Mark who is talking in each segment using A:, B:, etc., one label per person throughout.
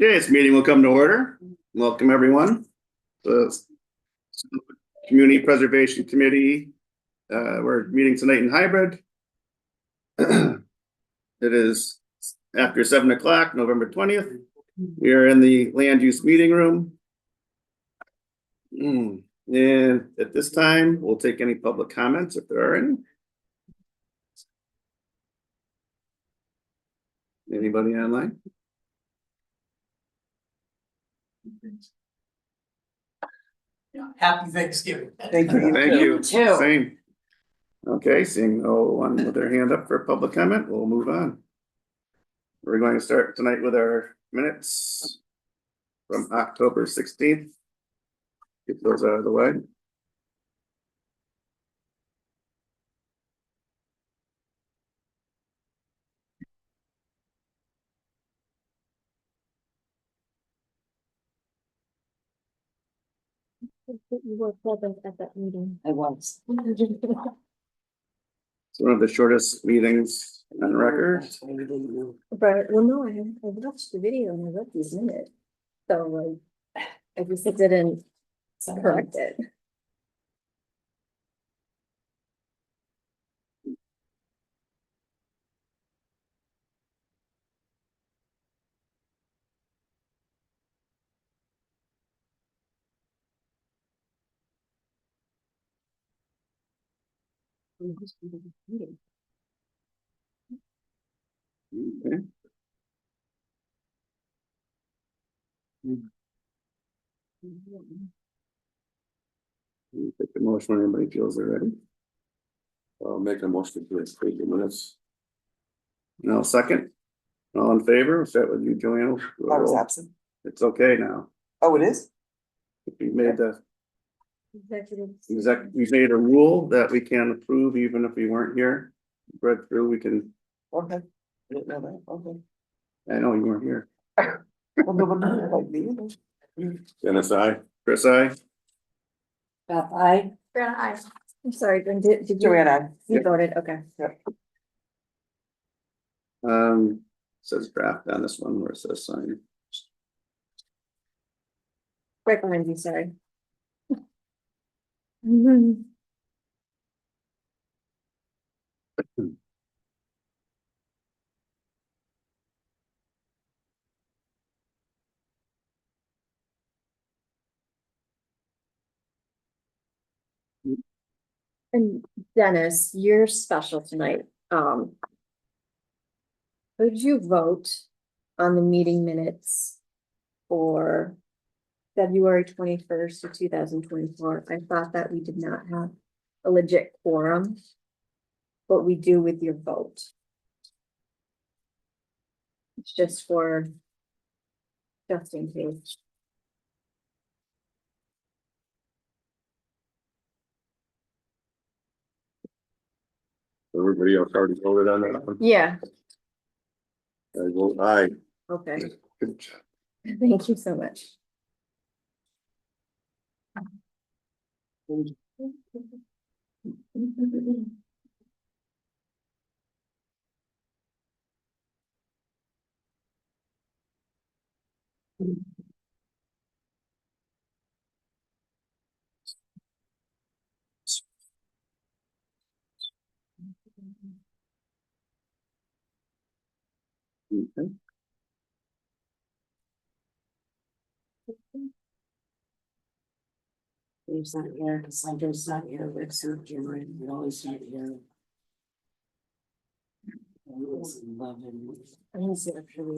A: Okay, this meeting will come to order. Welcome, everyone. The Community Preservation Committee, we're meeting tonight in hybrid. It is after 7 o'clock, November 20th. We are in the land use meeting room. And at this time, we'll take any public comments if there are any. Anybody online?
B: Happy Thanksgiving.
C: Thank you.
A: Thank you.
C: Too.
A: Same. Okay, seeing no one with their hand up for public comment, we'll move on. We're going to start tonight with our minutes from October 16th. Get those out of the way.
D: You were present at that meeting.
C: I was.
A: It's one of the shortest meetings on record.
D: But, well, no, I watched the video and I read these minutes. So like, I just didn't correct it.
A: Okay. Take the motion when everybody feels they're ready.
E: I'll make a motion to take the minutes.
A: No second. All in favor? We'll start with you, Joanne.
C: I was absent.
A: It's okay now.
C: Oh, it is?
A: We made the
D: Executive.
A: we made a rule that we can approve even if we weren't here. Read through, we can,
C: Okay. I didn't know that. Okay.
A: I know you weren't here.
C: Well, no, but not like me either.
E: Dennis, I.
A: Chris, I.
C: Beth, I.
D: I'm sorry, Gwen, did you?
C: Joanna.
D: You voted, okay.
A: Says draft on this one where it says sign.
D: Right behind you, sorry. And Dennis, you're special tonight. Could you vote on the meeting minutes for February 21st of 2024? I thought that we did not have a legit quorum, but we do with your vote. It's just in case.
E: Everybody else already voted on that one.
D: Yeah,
E: I vote aye.
D: okay.
E: Good job.
D: Thank you so much.
A: Okay.
C: Dave's not here, Sandra's not here, Rick's not here, we're always not here.
D: I need to actually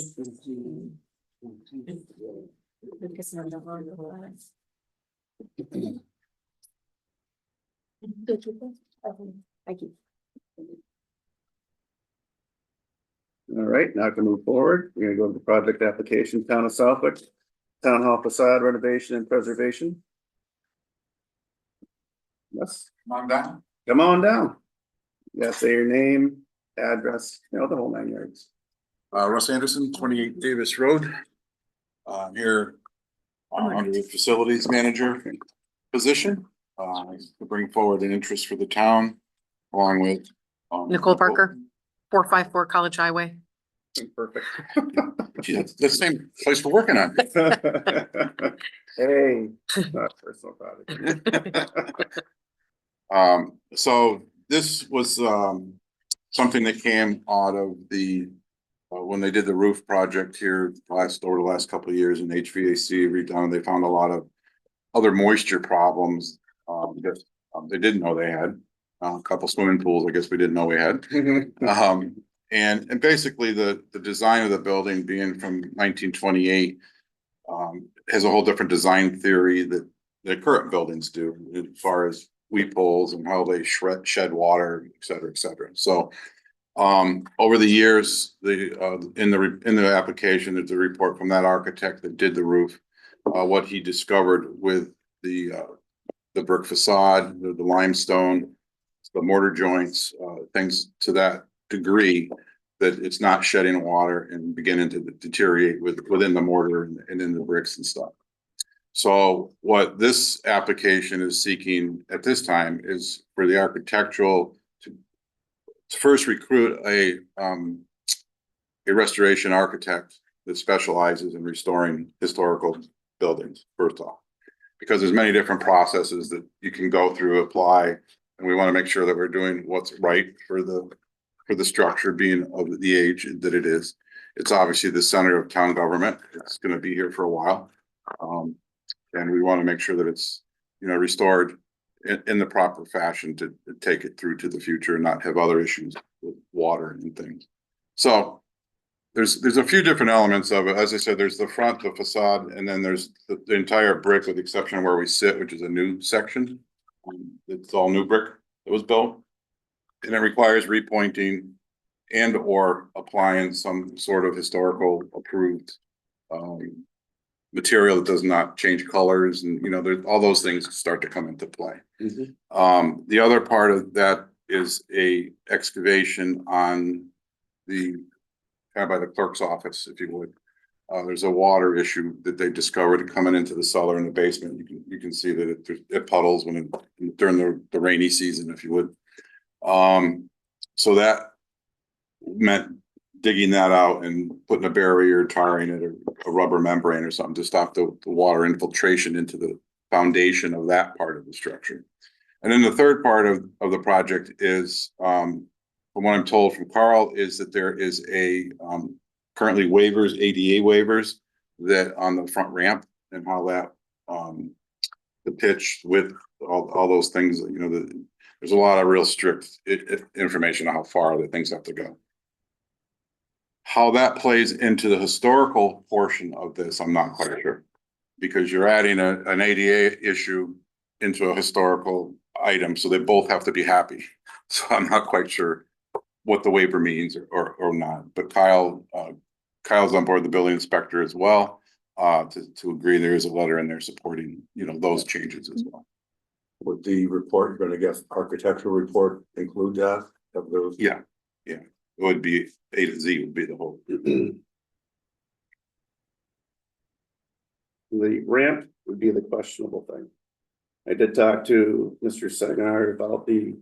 D: focus on the hard. Thank you.
A: All right, now to move forward, we're gonna go to the project application, Town of Southwick, Town Hall facade renovation and preservation. Yes,
E: Come on down.
A: come on down. You gotta say your name, address, the whole 9 yards.
E: Russ Anderson, 28 Davis Road. I'm here under the facilities manager position, to bring forward an interest for the town along with
F: Nicole Parker, 454 College Highway.
A: Perfect.
E: Gee, that's the same place we're working on.
A: Hey, not personal product.
E: So this was, something that came out of the, when they did the roof project here over the last couple of years in HVAC redone, they found a lot of other moisture problems, that they didn't know they had. A couple swimming pools, I guess we didn't know we had. And basically the design of the building being from 1928 has a whole different design theory that the current buildings do as far as weep holes and how they shed water, et cetera, et cetera. So over the years, in the application, there's a report from that architect that did the roof, what he discovered with the brick facade, the limestone, the mortar joints, things to that degree that it's not shedding water and beginning to deteriorate within the mortar and in the bricks and stuff. So what this application is seeking at this time is for the architectural to first recruit a restoration architect that specializes in restoring historical buildings, first off. Because there's many different processes that you can go through, apply, and we want to make sure that we're doing what's right for the structure being of the age that it is. It's obviously the center of town government. It's going to be here for a while. And we want to make sure that it's, restored in the proper fashion to take it through to the future and not have other issues with water and things. So there's a few different elements of it. As I said, there's the front, the facade, and then there's the entire brick with the exception of where we sit, which is a new section. It's all new brick that was built. And it requires repointing and or applying some sort of historical approved material that does not change colors, and there's all those things start to come into play. The other part of that is a excavation on the by the clerk's office, if you would. There's a water issue that they discovered coming into the cellar in the basement. You can see that it puddles during the rainy season, if you would. So that meant digging that out and putting a barrier, tarring it, or a rubber membrane or something to stop the water infiltration into the foundation of that part of the structure. And then the third part of the project is, from what I'm told from Carl, is that there is currently waivers, ADA waivers, that on the front ramp and how that, the pitch with all those things, there's a lot of real strict information on how far the things have to go. How that plays into the historical portion of this, I'm not quite sure, because you're adding an ADA issue into a historical item, so they both have to be happy. So I'm not quite sure what the waiver means or not. But Kyle's on board, the building inspector as well, to agree. There is a letter in there supporting, those changes as well.
B: Would the report, you're gonna get architectural report include that? Of those?
E: Yeah. It would be A to Z would be the whole.
A: The ramp would be the questionable thing. I did talk to Mr. Segnard about the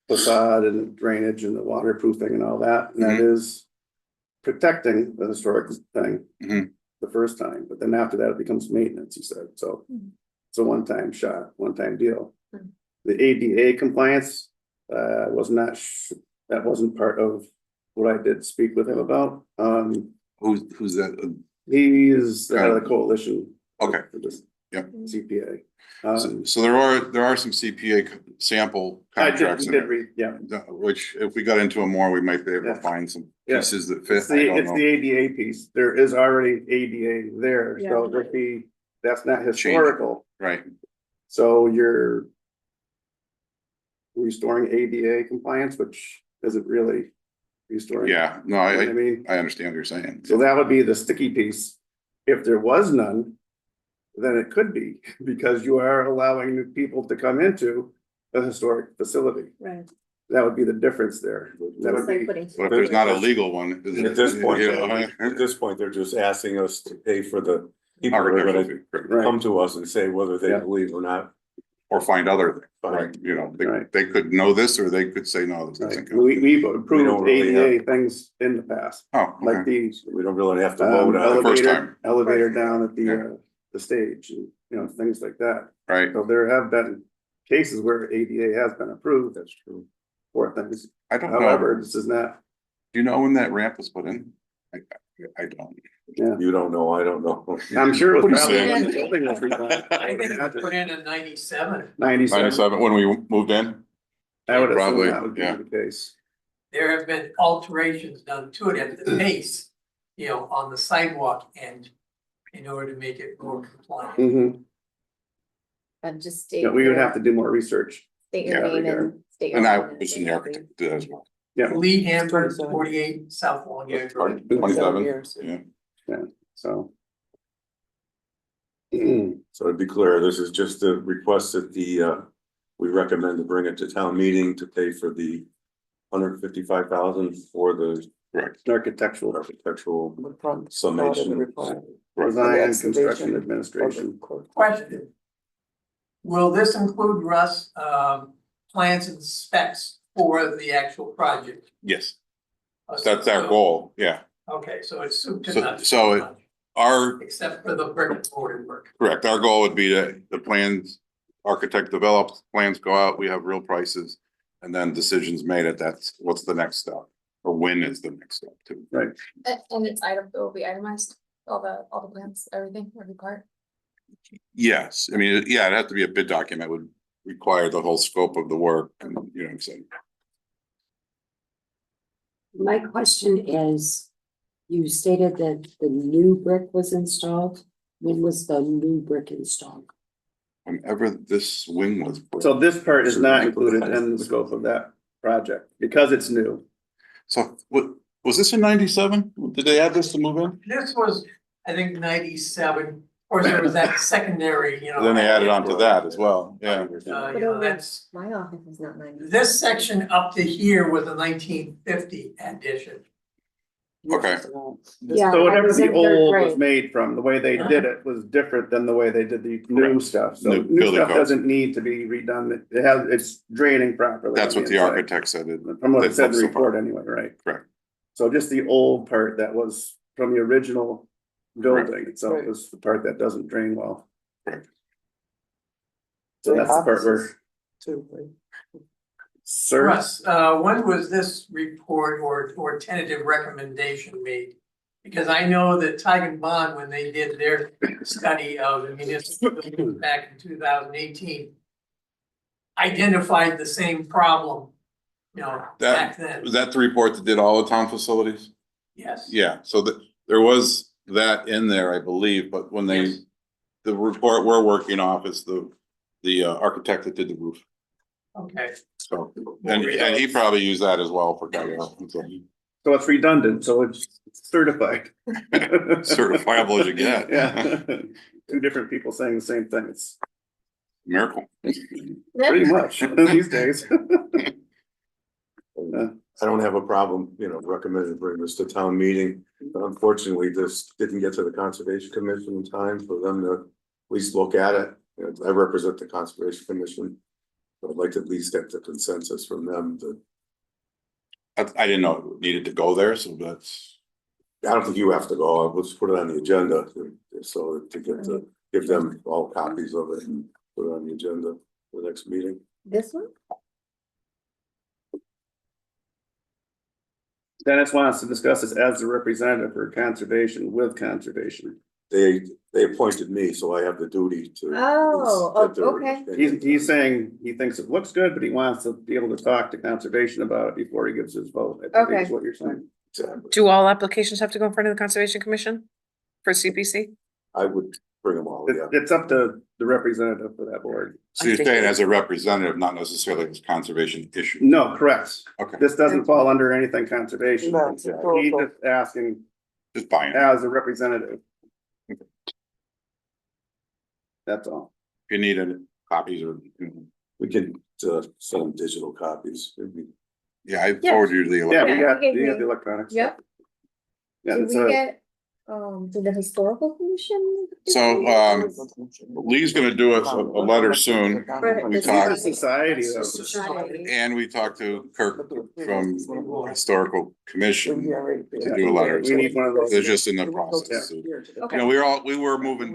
A: facade and the drainage and the waterproofing and all that, and that is protecting the historic thing the first time, but then after that it becomes maintenance, he said. So it's a one-time shot, one-time deal. The ADA compliance was not that wasn't part of what I did speak with him about.
E: Who's that?
A: He is the head of the coalition.
E: Okay.
A: For this.
E: Yep.
A: CPA.
E: So there are some CPA sample
A: I
E: contracts
A: did read, yeah.
E: which if we got into them more, we might be able to find some pieces that fit.
A: It's the ADA piece. There is already ADA there, so that's not historical.
E: Right.
A: So you're restoring ADA compliance, which isn't really restoring.
E: Yeah, no,
A: I mean,
E: I understand what you're saying.
A: so that would be the sticky piece. If there was none, then it could be, because you are allowing new people to come into a historic facility.
D: Right.
A: That would be the difference there. That would
D: It's like
A: be,
D: putting.
E: But if there's not a legal one.
B: At this point, they're just asking us to pay for the people who are gonna
A: Right.
B: come to us and say whether they
A: Yeah.
B: believe or not.
E: or find other things,
B: Right.
E: right? You know,
A: Right.
E: they could know this, or they could say, no, this doesn't
A: Right.
E: count.
A: We've
B: don't
A: approved
B: really
A: ADA things in the past,
E: Oh,
A: like
E: okay,
A: the
B: We don't really have to vote on it.
E: first
A: elevator,
E: time.
A: elevator down at
E: Yeah.
A: the stage, you know, things like that.
E: right?
A: So there have been cases where ADA has been approved
B: That's true.
A: for things.
E: I don't know.
A: However, this is not,
E: Do you know when that ramp was put in? I don't.
A: yeah,
B: You don't know, I don't know.
A: I'm sure it was
E: What do you
A: probably
E: say?
A: when the building was redone.
C: I think it was put in 97.
A: 97.
E: 97, when we moved in?
A: I would assume
E: Probably,
A: that would be
E: yeah.
A: the case.
C: There have been alterations done to it at the base, you know, on the sidewalk end in order to make it more compliant.
A: Mhm.
D: And just state.
A: Yeah, we would
D: your-
A: have to do more research.
D: State your
E: Yeah,
D: name
A: there.
D: and. state your
E: And I
D: name and
E: was
D: state
E: in the
D: your
E: architect did as well.
A: Yeah,
C: Lee Hamburg, 48 South Long Ear Drive.
E: 27, yeah.
A: so.
B: So to be clear, this is just a request that we recommend to bring it to town meeting to pay for the 155,000 for the
E: Correct.
A: Architectural
B: architectural summation.
A: design and construction administration.
C: Question. Will this include, Russ, plans and specs for the actual project?
E: Yes, that's our goal, yeah.
C: Okay, so it's soup to
E: So-
C: nuts.
E: so it- Our,
C: Except for the brick and mortar work.
E: correct, our goal would be that the plans, architect develops, plans go out, we have real prices. And then decisions made at that's what's the next step, or when is the next step too.
F: And it's item, it will be itemized, all the plans, everything, every part.
E: Yes, I mean, yeah, it'd have to be a bid document, would require the whole scope of the work, and you know what I'm saying?
G: My question is, you stated that the new brick was installed. When was the new brick installed?
E: Whenever this wing was.
A: So this part is not included in the scope of that project because it's new.
E: So what, was this in 97? Did they add this to move in?
C: This was, I think, 97. Of course, there was that secondary, you know.
E: Then they added on to that as well, yeah.
C: You know, that's,
D: My office is not 90.
C: this section up to here was a 1950 addition.
E: Okay,
G: Yeah,
A: So
G: I
A: whatever
G: was
A: the
G: in third
A: old was
G: grade.
A: made from, the way they did it was different than the way they did the new stuff. So
E: New
A: new
E: building
A: stuff
E: codes.
A: doesn't need to be redone. It has, it's draining properly.
E: that's
A: on
E: what the
A: inside.
E: architect said.
A: From what it said in the
E: so far.
A: report anyway, right?
E: Correct.
A: So just the old part that was from the original building itself is the part that doesn't drain well.
E: Correct.
A: So that's the part where. Sir,
C: Russ, when was this report or tentative recommendation made? Because I know that Tigan Bond, when they did their study of the municipal buildings back in 2018, identified the same problem, you know, back then.
E: Was that the report that did all the town facilities?
C: Yes.
E: Yeah, so there was that in there, I believe, but when they,
C: Yes.
E: the report we're working off is the architect that did the roof.
C: Okay.
E: So, and he probably used that as well for guidance.
A: so it's redundant, so it's certified.
E: Certifiable as you get.
A: Yeah. Two different people saying the same thing. It's
E: Miracle.
A: pretty much these days.
B: I don't have a problem, recommending to bring this to town meeting, but unfortunately, this didn't get to the Conservation Commission in time for them to at least look at it. I represent the Conservation Commission. So I'd like to at least get the consensus from them that,
E: I didn't know it needed to go there, so that's,
B: I don't think you have to go, let's put it on the agenda. So to give them all copies of it and put it on the agenda for the next meeting.
D: This one?
A: Dennis wants to discuss this as the representative for conservation with conservation.
B: They appointed me, so I have the duty to.
D: Oh,
B: get their
D: okay.
B: opinion.
A: He's saying he thinks it looks good, but he wants to be able to talk to conservation about it before he gives his vote. I think is
D: Okay.
A: what you're saying.
B: Exactly.
H: Do all applications have to go in front of the Conservation Commission for CPC?
B: I would bring them all, yeah.
A: It's up to the representative for that board.
E: so you're saying as a representative, not necciarily as conservation issue.
A: No, correct.
E: Okay,
A: This doesn't fall under anything conservation.
G: No,
A: He's
G: it's
A: just asking
E: just buying it.
A: as a representative. That's all.
E: If you need any copies or,
B: We can send them digital copies. It'd be-
E: yeah, I forward you the.
A: Yeah, we
D: Yeah,
A: got,
D: okay,
A: you got
D: great.
A: the electronics.
D: Yep.
A: Yeah,
D: Did
A: it's
D: we
A: a,
D: get To the historical commission?
E: So, Lee's gonna do us a letter soon.
D: Right,
E: We
D: this
A: Secret
E: talked,
A: society though.
D: Society.
E: and we talked to Kirk from Historical Commission to do a letter.
A: We need one of those.
E: They're just in the process. You know, we were moving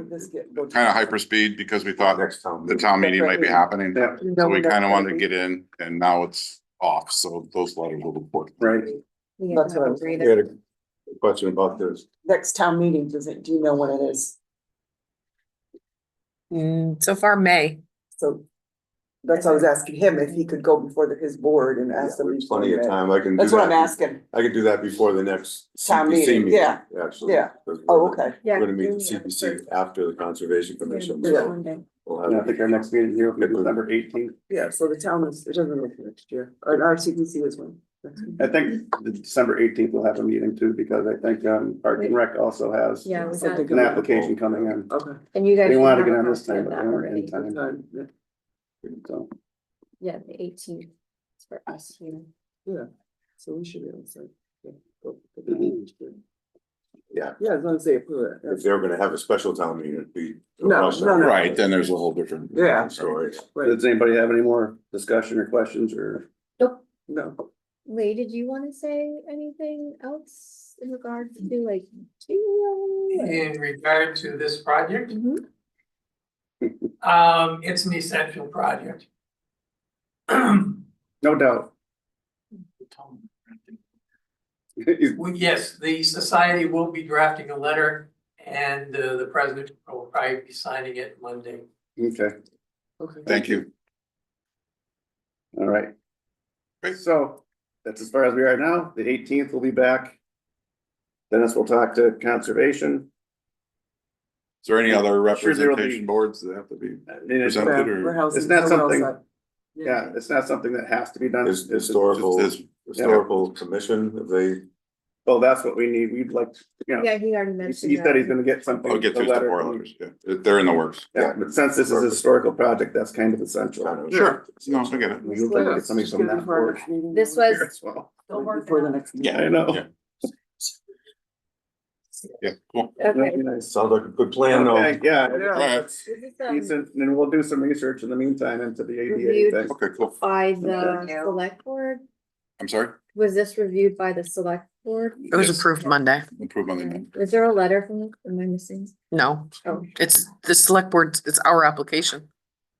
E: kind of hyperspeed because we thought
B: Next time.
E: the town meeting might be happening.
A: Yeah,
E: So we kind of wanted to get in, and now it's off, so those letters will be important.
A: right.
D: We
I: That's
D: have
I: what
D: to
I: I was-
B: We
D: agree
B: had
D: that-
B: a question about this.
I: Next town meeting, do you know when it is?
H: So far, May.
I: So that's why I was asking him if he could go before his board and ask them.
B: There's plenty of time. I can. do
I: That's what I'm
B: that.
I: asking.
B: I can do that before the next
I: Town
B: CPC
I: meeting,
B: meeting.
I: yeah,
B: Actually.
I: yeah.
B: because
I: Oh,
B: we're-
I: okay.
D: Yeah.
B: We're gonna meet the
D: we have
B: CPC
D: first.
B: after the Conservation Commission.
D: Yeah,
B: so
D: Monday.
B: we'll
A: And I
B: have-
A: think our next meeting here will be December 18th.
I: Yeah, so the town is, it doesn't look next year, or our CPC is when?
A: I think the December 18th we'll have a meeting too, because I think Park and Rec also has
D: Yeah, we got,
I: Something.
A: an application coming in.
I: Okay.
D: and you guys.
A: They
D: should
A: wanted to
D: have
A: get
D: a
A: on this
D: copy of
A: time, but
D: that
A: they weren't in
D: already.
A: time.
I: Yeah,
A: So,
D: Yeah, the 18th. It's for us here.
I: yeah, so we should be able to. Say, yeah, go.
B: Yeah,
I: Yeah, as long as they approve it.
B: if they were gonna have a special town meeting, it'd be.
I: No, no, no.
E: Right, then there's a whole different.
I: Yeah.
B: Story.
I: Right,
A: does anybody have any more discussion or questions or?
I: no,
D: Lee, did you want to say anything else in regards to like? material?
C: In regard to this project,
D: Mhm.
C: it's an essential project.
A: No doubt.
C: Well, yes, the society will be drafting a letter and the president will probably be signing it Monday.
A: Okay,
I: okay.
E: Thank you.
A: all right.
E: Great.
A: So that's as far as we are now. The 18th will be back. Dennis will talk to conservation.
E: Is there any other
A: Sure there will be-
E: representation boards that have to be
A: I mean, it's-
E: presented
I: Yeah,
E: or?
I: we're housing
A: It's not
I: someone else
A: something-
I: up.
A: Yeah, it's not something that has to be done.
B: Is
A: It's-
B: historical,
E: It's-
B: historical commission, if they,
A: Well, that's what we need. We'd like,
D: Yeah, he already
A: he
D: mentioned
A: said he's
D: that.
A: gonna get something.
E: I'll get
A: a
E: through
A: letter
E: the
A: from-
E: letters, yeah, they're in the works.
A: Yeah, but since this is a historical project, that's kind of essential.
E: Sure, no, I get it.
A: We would like to get somebody from that board
D: This
A: here
D: was,
A: as well.
I: Before the next. meeting.
A: I know.
E: Yeah. Yeah, cool.
D: okay.
A: Nice.
B: sounds like a good plan though.
A: Okay, yeah.
E: Right.
D: This is,
A: Decent, and we'll do some research in the meantime into the ADA
D: Reviewed.
A: thing.
E: Okay, cool.
D: by the select board,
E: I'm sorry?
D: was this reviewed by the select board?
H: It was
E: Yes.
H: approved Monday.
E: Improve on the.
D: Is there a letter from, am I missing?
H: No,
D: Oh,
H: it's the select board, it's our application.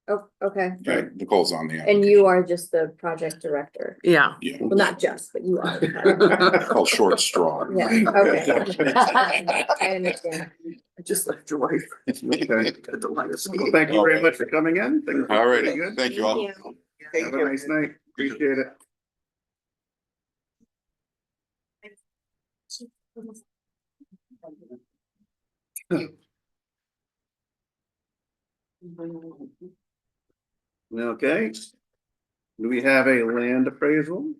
D: oh, okay.
E: Right, Nicole's on the.
D: And you are just the project director?
H: Yeah.
E: Yeah,
D: Well, not just, but you are.
E: called short straw.
D: Yeah, okay. I understand.
I: I just left your wife.
A: Okay.
I: At the light of school.
A: Well, thank you very much for coming in. Things are
E: All right,
A: pretty good.
E: thank you all.
A: Have a nice night. Appreciate it. Okay. Do we have a land appraisal?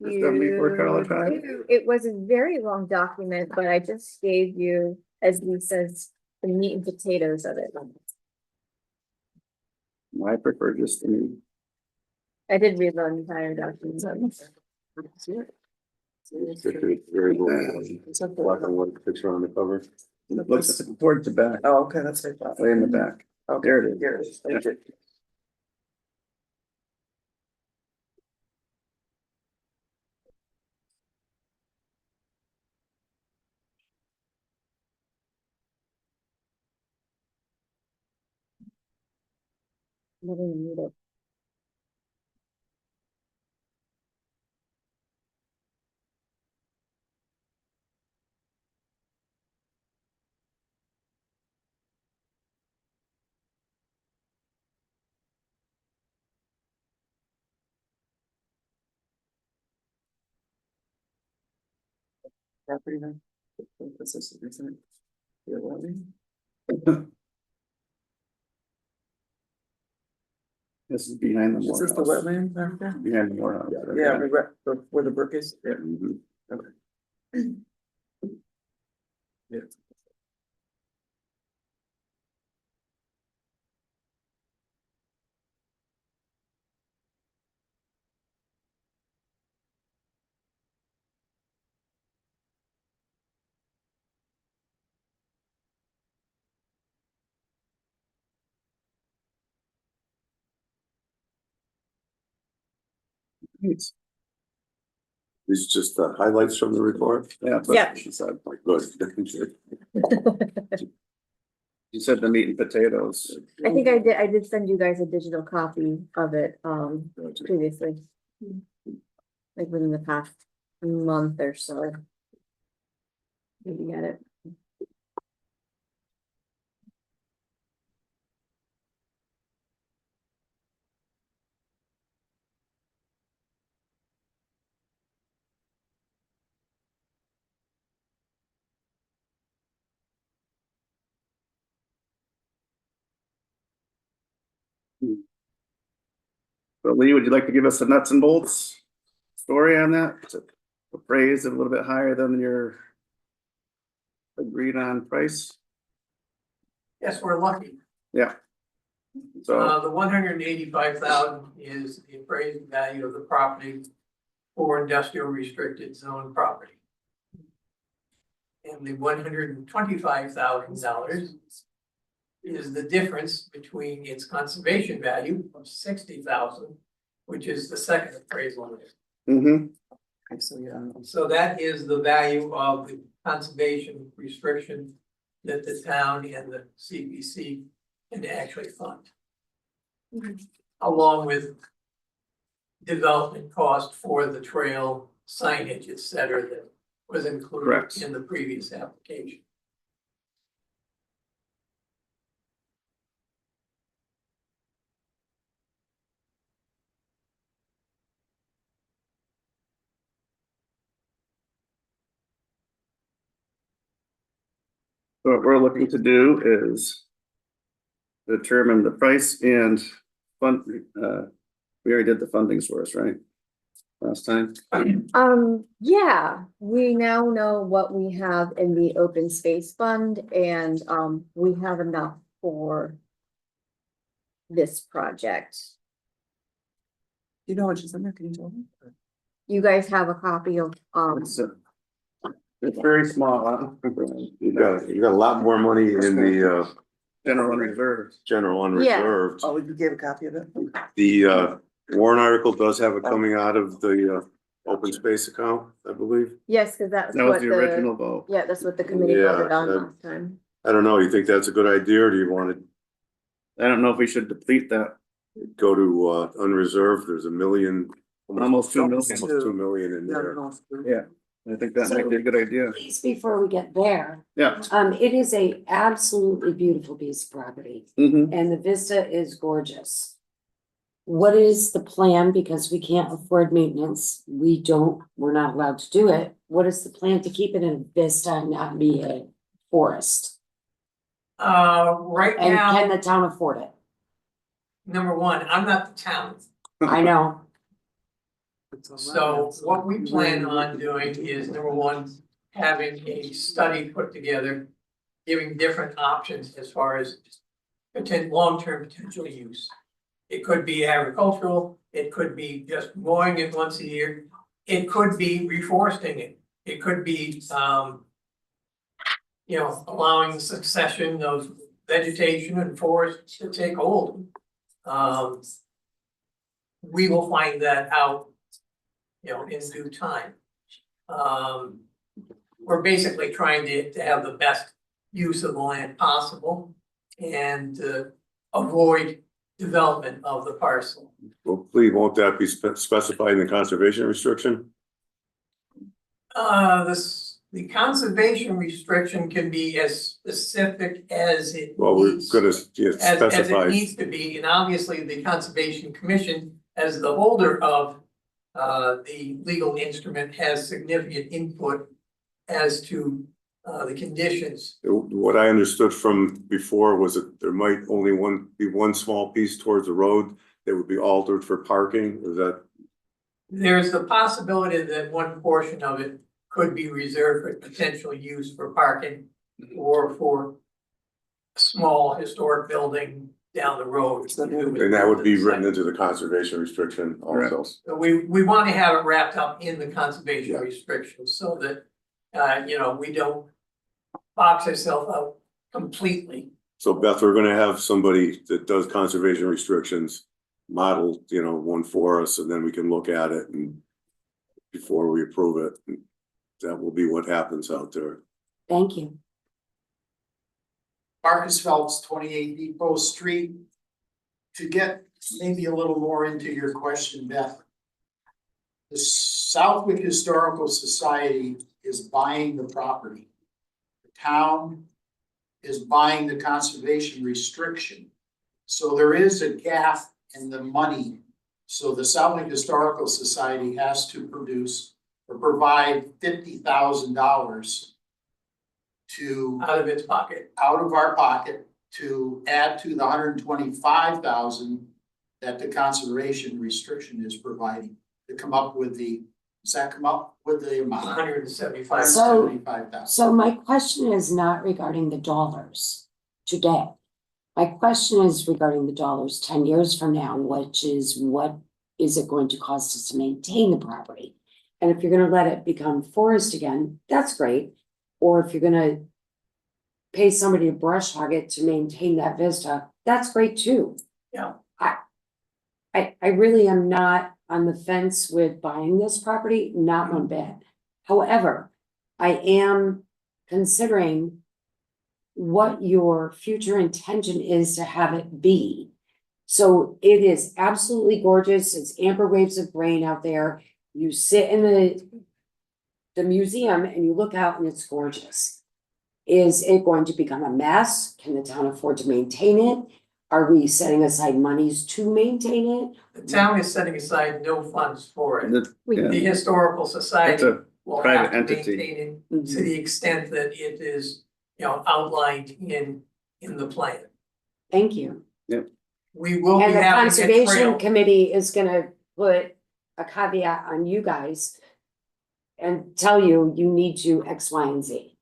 A: For 74 College Drive?
D: It was a very long document, but I just gave you, as Lee says, the meat and potatoes of it.
A: I prefer just, I mean,
D: I did read the entire document.
B: Very good. Black and white picture on the cover.
A: looks towards the back,
I: Oh, okay, that's right.
A: way in the back.
I: Okay,
A: There it is.
I: here it is. Thank you.
D: Never even read it.
I: Property then. This is, isn't it? Yeah, well, I mean,
A: This is behind the
I: is this the
A: morehouse.
I: wetland back there?
A: Behind the morehouse.
I: Yeah, where the brook is. Yeah.
A: Mhm.
I: Yeah.
A: It's-
B: These just the highlights from the report.
A: Yeah, that's what
D: Yeah.
A: she said.
B: Good.
A: You said the meat and potatoes.
D: I think I did send you guys a digital copy of it, previously. Like within the past month or so. Maybe get it.
A: So Lee, would you like to give us the nuts and bolts story on that? To appraise it a little bit higher than your agreed on price?
C: Yes, we're lucky.
A: Yeah. So,
C: The 185,000 is the appraised value of the property for industrial restricted zone property. And the $125,000 is the difference between its conservation value of 60,000, which is the second appraisal.
A: mm-hmm,
I: Okay, so yeah.
C: So that is the value of the conservation restriction that the town and the CPC can actually fund. Along with development cost for the trail signage, et cetera, that was included
A: Correct.
C: in the previous application.
A: so what we're looking to do is determine the price and fund, we already did the funding source, right? Last time,
D: Yeah, we now know what we have in the open space fund and, we have enough for this project.
I: You know what she's in there, can you tell me?
D: You guys have a copy of,
A: it's very small, huh?
B: You got a lot more money in the
A: General and reserve.
B: general unreserved.
I: Oh, you gave a copy of it?
B: The warrant article does have it coming out of the open space account, I believe.
D: yes, cause that's
A: That was
D: what
A: the
D: the,
A: original vote.
D: yeah, that's what the committee
B: Yeah,
D: voted on
B: that-
D: last time.
B: I don't know, you think that's a good idea, or do you want to
A: I don't know if we should deplete that.
B: go to unreserved? There's $1 million.
A: Almost 2 million.
B: Almost 2 million in
I: Yeah,
B: there.
I: no, it's good.
A: Yeah, I think that might be a good idea.
G: Please, before we get there,
A: Yeah.
G: it is a absolutely beautiful piece of property
A: Mm-hmm.
G: and the vista is gorgeous. What is the plan? Because we can't afford maintenance. We're not allowed to do it. What is the plan to keep it in vista and not be a forest?
C: Right
G: And can
C: now,
G: the town afford it?
C: number one, I'm not the town.
G: I know,
C: So what we plan on doing is, number one, having a study put together, giving different options as far as long-term potential use. It could be agricultural, it could be just mowing it once a year, it could be reforesting it, it could be, allowing succession of vegetation and forest to take hold. We will find that out, in due time. We're basically trying to have the best use of the land possible and avoid development of the parcel.
B: Well, please, won't that be specified in the conservation restriction?
C: The conservation restriction can be as specific as it
B: Well, we're
C: needs.
B: gonna
C: As it
B: specify,
C: needs to be, and obviously the Conservation Commission, as the holder of the legal instrument, has significant input as to the conditions.
B: what I understood from before was that there might only be one small piece towards the road that would be altered for parking, is that?
C: There's the possibility that one portion of it could be reserved for potential use for parking or for a small historic building down the road.
B: And that would be written into the conservation restriction also.
C: So we want to have it wrapped up in the conservation
B: Yeah.
C: restrictions so that, we don't box ourselves out completely.
B: So Beth, we're gonna have somebody that does conservation restrictions model, one for us, and then we can look at it and before we approve it, that will be what happens out there.
G: Thank you.
J: Marcus Phelps, 28 Depot Street. To get maybe a little more into your question, Beth. The Southwick Historical Society is buying the property. The town is buying the conservation restriction. So there is a gap in the money. So the Southwick Historical Society has to produce or provide $50,000 to
C: Out of its pocket.
J: out of our pocket to add to the $125,000 that the conservation restriction is providing to come up with the, does that come up with the amount?
C: $175,000.
G: So-
J: $175,000.
G: So my question is not regarding the dollars today. My question is regarding the dollars 10 years from now, which is what is it going to cost us to maintain the property? And if you're gonna let it become forest again, that's great. Or if you're gonna pay somebody to brush hog it to maintain that vista, that's great too.
C: Yeah.
G: I really am not on the fence with buying this property, not one bit. However, I am considering what your future intention is to have it be. So it is absolutely gorgeous. It's amber waves of grain out there. You sit in the museum and you look out and it's gorgeous. Is it going to become a mess? Can the town afford to maintain it? Are we setting aside monies to maintain it?
C: The town is setting aside no funds for it.
A: Yeah.
C: The Historical
A: It's
C: Society
A: a
C: will
A: private
C: have to
A: entity.
C: maintain it to the extent that it is, outlined in the plan.
G: Thank you.
C: We will be
G: And the
C: having a
G: conservation
C: trail.
G: committee is gonna put a caveat on you guys and tell you, you need to X, Y, and Z.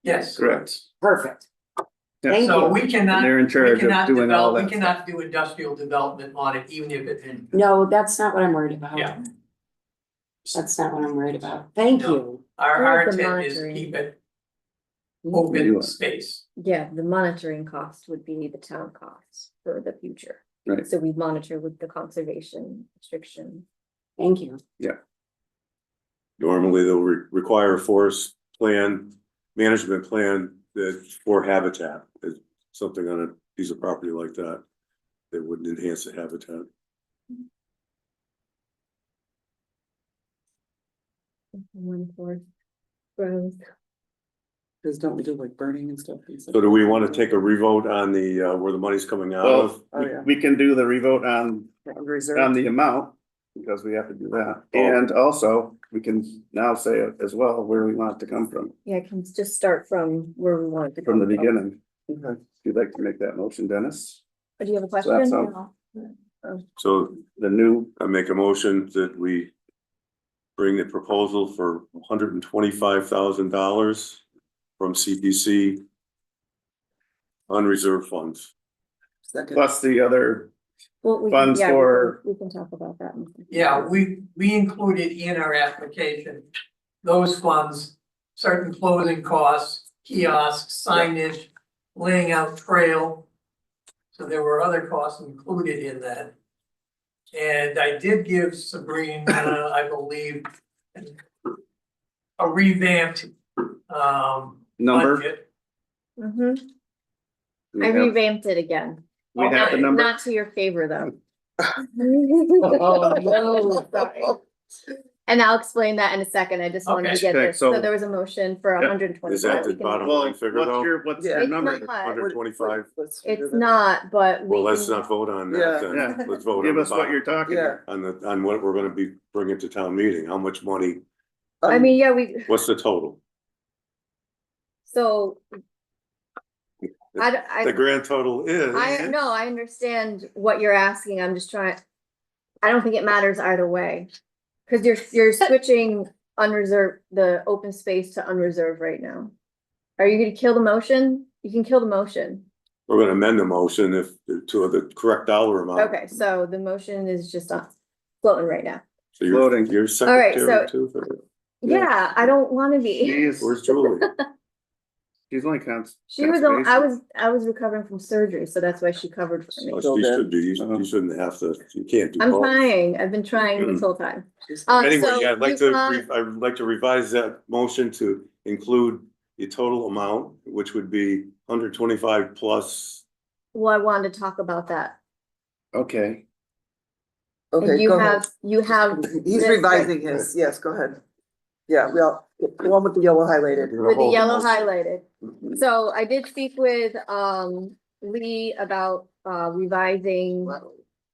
C: Yes.
A: Correct.
G: Perfect.
A: Yeah.
G: Thank
C: So
G: you.
C: we cannot,
A: They're in
C: we
A: charge of
C: cannot
A: doing all
C: develop, we
A: that
C: cannot do industrial development on it, even if it.
G: No, that's not what I'm worried about.
C: Yeah.
G: That's not what I'm worried about. Thank
C: No.
G: you.
C: Our
D: Where's the
C: intent is to
D: monitoring?
C: keep it
A: You
C: open
A: are.
C: space.
D: Yeah, the monitoring cost would be the town costs for the future.
A: Right.
D: So we monitor with the conservation restriction.
G: Thank you.
B: Normally, they'll require a forest plan, management plan that for habitat, is something on a piece of property like that. That would enhance the habitat.
D: One for growth.
I: Cause don't we do like burning and stuff?
B: So do we want to take a revote on the, where the money's coming out
A: Well,
B: of?
I: Oh, yeah.
A: we can do the revote on
I: Reserve.
A: the amount, because we have to do that.
B: Oh.
A: And also, we can now say as well where we want it to come from,
D: Yeah, can just start from where we want it to
A: from the
D: come
A: beginning.
I: Okay.
A: If you'd like to make that motion, Dennis,
D: Do you have a
A: So that's
D: question?
A: all.
B: So
A: the new,
B: I make a motion that we bring the proposal for $125,000 from CPC unreserved funds.
I: Second.
A: plus the other,
D: Well, we
A: Funds
D: can, yeah,
A: for-
D: we can talk about that.
C: Yeah, we included in our application, those funds, certain closing costs, kiosks, signage, laying out trail. So there were other costs included in that. And I did give Sabrina, I believe, a revamped
A: number.
C: budget.
D: Mhm.
A: We
D: I
A: have-
D: revamped it again.
A: We have the
C: Okay.
A: number,
D: Not to your favor, though.
G: Oh, no.
D: Sorry. And I'll explain that in a second. I just wanted to
C: Okay.
D: get
A: Okay,
D: this. So
A: so-
D: there was a motion for
A: Yeah.
D: 125.
B: Is that the
D: We can-
B: bottom
A: well,
B: line
A: what's
B: figure though?
A: your
I: Yeah.
A: number?
D: It's not.
B: 125?
I: Let's figure
D: It's
I: that out.
D: not, but. we
B: Well, let's
D: can-
B: not vote on
I: Yeah.
B: that then.
A: Yeah.
B: Let's vote on
A: Give
B: the
A: us what you're
B: bottom,
A: talking
I: Yeah.
A: about.
B: on what we're gonna be bringing to town meeting, how much money,
D: I mean, yeah, we,
B: what's the total?
D: so.
B: The
D: I,
B: grand total is.
D: no, I understand what you're asking. I'm just trying. I don't think it matters either way. Cause you're switching unreserved, the open space to unreserved right now. Are you gonna kill the motion? You can kill the motion.
B: We're gonna amend the motion if, to the correct dollar amount.
D: Okay, so the motion is just floating right now.
B: So you're,
A: Voting.
B: you're
D: right,
B: secretary
D: so-
B: too, for-
A: Yeah.
D: Yeah, I don't wanna be.
A: Jeez.
B: where's Julie?
A: She's only
D: She was, I was recovering from surgery, so that's why she covered for me.
B: You should be, you shouldn't have to, you can't do
D: I'm
B: both.
D: trying, I've been trying this whole time.
B: Anyway,
D: So
B: yeah, I'd like
D: you
B: to,
D: want-
B: I'd like to revise that motion to include the total amount, which would be 125 plus.
D: Well, I wanted to talk about that.
A: Okay,
I: Okay,
D: And
I: go ahead.
D: you have.
I: He's
D: this-
I: revising his, yes, go ahead. Yeah, well, the one with the yellow highlighted.
D: With the yellow highlighted. So I did speak with, Lee about, revising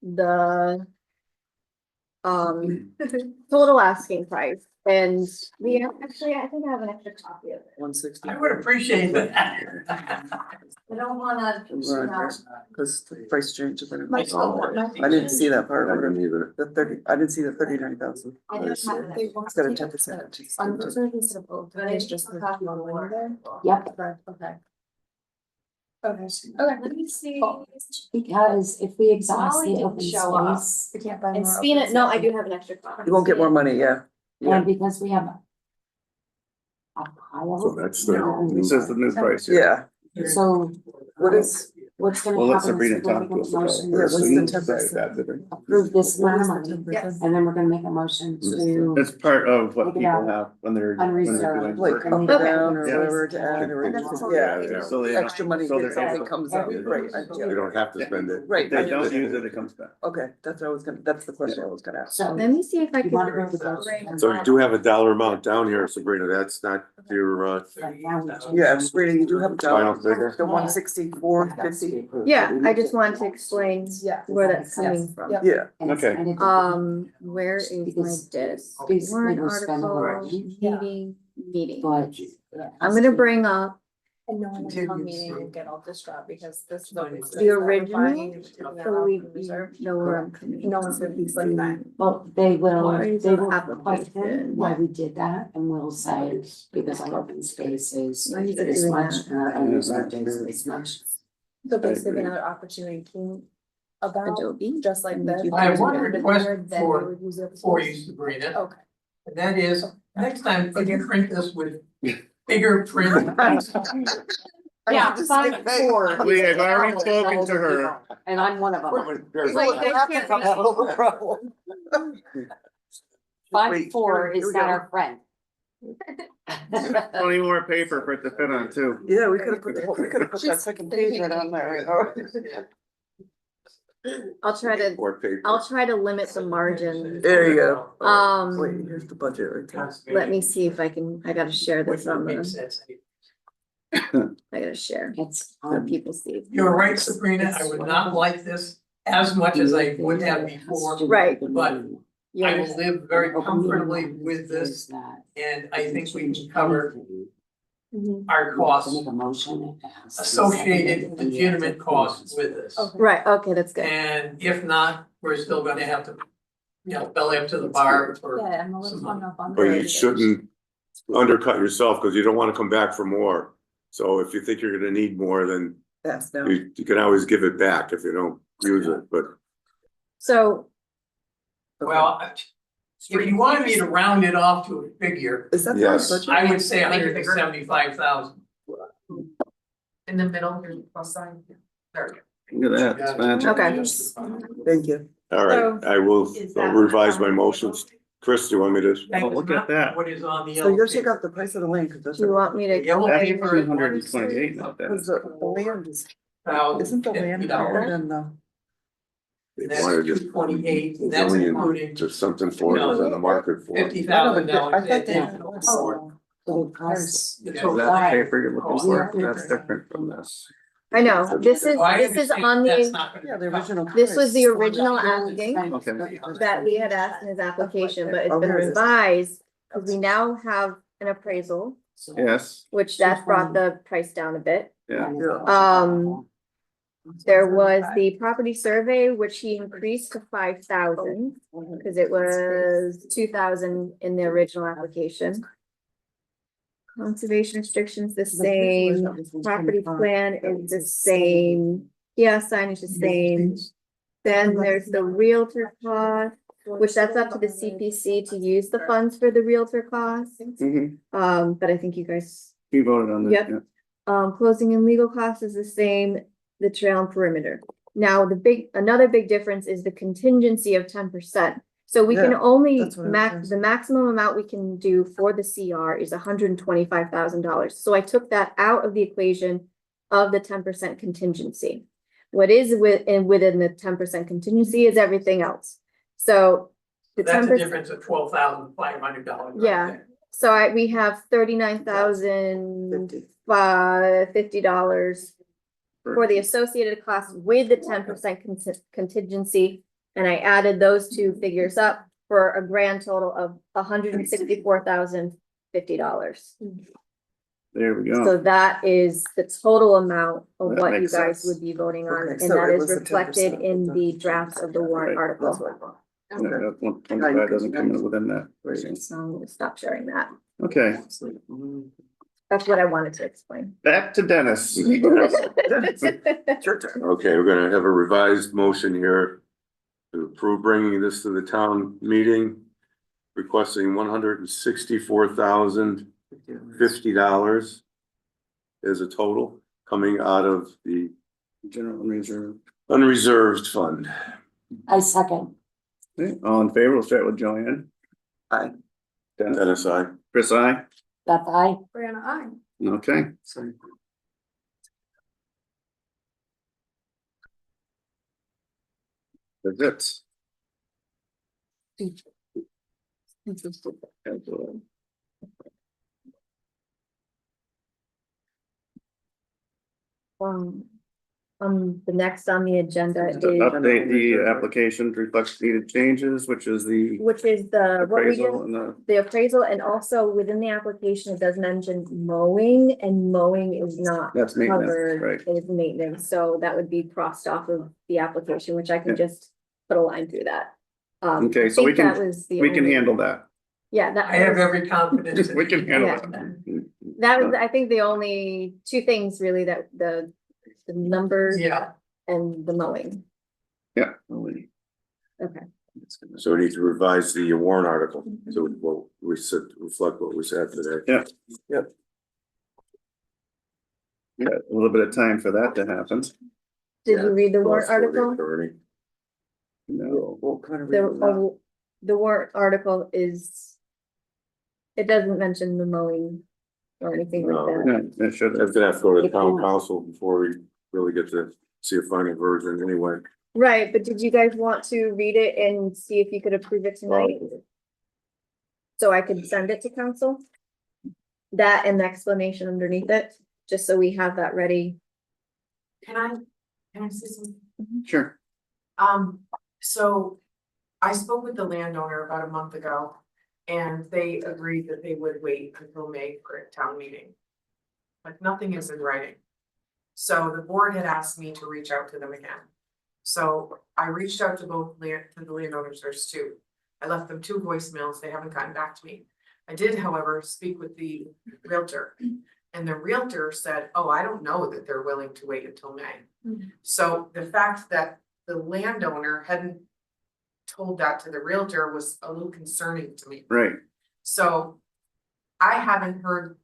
D: the, total asking price. And we actually, I think I have an extra copy of it.
I: 160.
C: I would appreciate that.
D: I don't wanna.
I: Cause the price change. I
F: My phone, my-
I: didn't see that part.
B: I didn't either.
I: The 30, I didn't see the 39,000.
D: I don't have an
F: They
D: extra.
F: want
I: It's got a
F: to take
I: 10%.
F: the unreserved instead of both, but it's just the copy on one there.
G: Yep,
F: Right, okay. Okay, okay, let me see.
G: because if we exhaust
F: Molly
G: the
F: didn't
G: open
F: show up.
G: space,
F: We can't buy
D: And
F: more.
D: Spina,
F: open
D: no, I
F: space.
D: do have an extra copy.
I: You won't get more money, yeah. Yeah.
G: and because we have a
B: So
G: pile.
B: that's the.
A: this is the new price here.
I: Yeah,
G: So
I: what is,
G: what's gonna
A: Well, let
G: happen
A: Sabrina
G: is we're
A: talk to
G: gonna
A: us about it
G: motion
I: Yeah,
A: first.
I: what's
A: so
I: the
A: you
I: 10%?
A: decide that, Sabrina.
G: approve this
I: what
G: amount
I: is
G: of
I: the
G: money,
I: 10%?
G: and then we're gonna make a motion to,
A: It's part of what
G: Take it
A: people
G: out.
A: have when they're doing
G: Unreserved.
I: like
A: work.
I: up or
D: Okay.
I: down or
A: Yeah.
I: whatever to add or, yeah,
A: So they don't-
I: extra money,
A: so
I: if
A: they're
I: something
A: able-
I: comes up, right,
B: You don't have to spend it.
I: right.
A: If they don't use it, it comes back.
I: Okay, that's what I was gonna, that's the question I was gonna ask.
G: so.
D: Let me see if I
G: You wanna go
D: can.
G: to those?
B: So you do have a dollar amount down here, Sabrina, that's not your,
I: Yeah, Sabrina, you do have a
B: final
I: job,
B: figure?
I: the 164.50,
D: Yeah, I just wanted to explain
F: Yeah.
D: where that's coming from.
F: Yeah.
I: yeah.
G: And it's
A: Okay.
G: kind of
D: Where is my
G: Because
D: disc?
G: basically
D: Warrant
G: we're spending
D: article,
G: money.
D: meeting.
G: but.
D: I'm gonna bring up
F: And no one will come meeting and get all distraught because this is always.
D: the original, so we know where I'm coming.
F: No one's gonna be like that.
G: Well, they
D: Why is
G: they
D: it
G: will
D: application?
G: question why we did that, and we'll say, because our open space is
D: Why is it
G: this
D: doing
G: much,
D: that?
G: and our unreserved is this much.
F: So basically another opportunity came about,
D: Adobe.
F: just like this.
C: I have one
F: Then
C: request
F: they
C: for-
F: would use it
C: For you, Sabrina,
F: Okay.
C: and that is, next time, could you print this with bigger print?
G: Yeah, 5'4".
A: Lee, I've already spoken to her.
G: And I'm one of them.
D: Like, they can't
I: Problem.
G: 5'4" is not our friend.
A: Plenty more paper for it to fit on too.
I: Yeah, we could have put, that second page right on there.
D: I'll try to,
B: Or paper.
D: I'll try to limit the margin.
I: There you go.
D: Um,
I: Wait, here's the budget right there.
D: Let me see if I can, I gotta share
C: Which
D: this
C: would
D: on
C: make
D: the,
C: sense.
D: I gotta share,
G: It's,
D: so people see.
C: You're right, Sabrina, I would not like this as much as I would have before,
D: Right.
C: but
D: You
C: I will
D: understand?
C: live very comfortably with this, and I think we can cover
D: Mhm.
C: our costs,
G: Make a motion.
C: associated legitimate costs with this.
F: Okay.
D: Right, okay, that's good.
C: And if not, we're still gonna have to, belly up to the bar for.
F: Yeah, I'm a little hung up on.
B: But you
F: the-
B: shouldn't undercut yourself, because you don't wanna come back for more. So if you think you're gonna need more, then
I: That's now.
B: you can always give it back if you don't use it, but.
D: So,
C: Well, if you wanted me to round it off to a figure,
I: Is that the
B: Yes.
I: budget?
C: I would say
F: Make it bigger.
C: $175,000.
F: In the middle, your plus sign. There.
A: Look at that, it's magic.
D: okay,
I: Thank you.
B: All right, I will
D: is that-
B: revise my motions. Chris, do you want me to?
C: That
A: Oh,
C: is
A: look at
C: not
A: that.
C: What is on the
I: So
C: yellow
I: yours took
C: paper.
I: out the price of the land, cause that's.
D: do you want me
C: The
D: to?
C: yellow
A: That's
C: paper is
A: 228, not that.
I: Cause the land is,
C: $1,050.
I: isn't the land higher than the?
C: That's
B: Wanted to-
C: 228, and that's
B: Million.
C: including
B: Just something for it on the market for.
C: $50,000
I: I thought they-
C: additional for
G: So the price.
C: the
A: Is
C: total.
A: that the paper you're looking for?
G: Yeah.
A: That's different from this.
D: I know, this is,
C: So I
D: this is
C: understand
D: on
C: that's
D: the,
C: not gonna
I: Yeah, the
C: be
I: original.
D: this was the
I: price.
D: original asking
A: Okay.
D: that Lee had asked in his application, but it's
I: Oh,
D: been
I: here it is.
D: revised. Cause we now have an appraisal,
A: Yes,
D: which that brought the price down a bit.
A: yeah.
D: There was the property survey, which he increased to 5,000, cause it was 2,000 in the original application. Conservation restrictions the same, property plan is the same, yeah, signage the same. Then there's the realtor cost, which that's up to the CPC to use the funds for the realtor costs.
A: Mhm.
D: But I think you guys,
A: You voted on that,
D: Yep.
A: yeah.
D: Closing and legal costs is the same, the trail and perimeter. Now, another big difference is the contingency of 10%. So we can
I: Yeah,
D: only
I: that's what I was
D: the maximum amount we can do for the CR is $125,000. So I took that out of the equation of the 10% contingency. What is within the 10% contingency is everything else. So the
C: That's a
D: 10%,
C: difference of $12,500.
D: Yeah. so we have $39,050 for the associated costs with the 10% contingency. And I added those two figures up for a grand total of $164,050.
A: There we
D: So
A: go.
D: that is the total amount of
A: That
D: what you
A: makes
D: guys
A: sense.
D: would be voting on,
I: Okay,
D: and
I: so
D: that
I: it
D: is
I: was the
D: reflected
I: 10%
D: in
I: of
D: the
I: the-
D: drafts of the warrant
A: Right.
D: articles.
A: Yeah, that 125 doesn't come in within that.
D: So I'm gonna stop sharing that.
A: Okay,
D: That's what I wanted to explain.
A: back to Dennis.
I: Your turn.
B: Okay, we're gonna have a revised motion here to approve bringing this to the town meeting, requesting $164,050 as a total coming out of the
A: General reserve.
B: unreserved fund.
G: I second.
A: Okay, all in favor, we'll start with Joanne.
I: Aye.
A: Dennis,
B: Dennis, I.
A: Chris, I.
G: Beth, I.
F: Brianna, I.
A: Okay,
I: Sorry.
A: that's it.
D: The next on the agenda
A: To
D: is,
A: update the application to reflect needed changes, which is the
D: which is what we
A: appraisal
D: did,
A: and the,
D: the appraisal, and also within the application, it does mention mowing, and mowing is not
A: that's maintenance,
D: covered,
A: right?
D: is maintenance, so that would be crossed off of the application, which I can
A: Yeah.
D: just put a line through that.
A: Okay,
D: I
A: so we
D: think that
A: can-
D: was the
A: We can
D: only-
A: handle that.
D: Yeah, that.
C: I have
D: was-
C: every confidence.
A: We can handle
D: Yeah.
A: that.
D: That was, I think, the only two things really that the numbers
C: Yeah,
D: and the mowing.
A: Yeah.
D: Okay.
B: So we need to revise the warrant article, so what we said, reflect what we said today.
A: Yeah, a little bit of time for that to happen.
D: Did you read the warrant
B: Plus 40,
D: article?
B: 30.
A: No,
I: What kind of?
D: The warrant article is, it doesn't mention the mowing or anything like
B: No.
D: that.
A: no, it should
B: That's
A: have.
B: gonna have to go to the town council before we really get to see a final version anyway.
D: Right, but did you guys want to read it and see if you could approve it tonight? So I could send it to council? That and the explanation underneath it, just so we have that ready.
K: Can I say something?
A: Sure.
K: So I spoke with the landowner about a month ago. And they agreed that they would wait until May for a town meeting. But nothing is in writing. So the board had asked me to reach out to them again. So I reached out to the landowners first too. I left them 2 voicemails, they haven't gotten back to me. I did, however, speak with the realtor. And the realtor said, oh, I don't know that they're willing to wait until May. So the fact that the landowner hadn't told that to the realtor was a little concerning to me.
A: Right,
K: So I haven't heard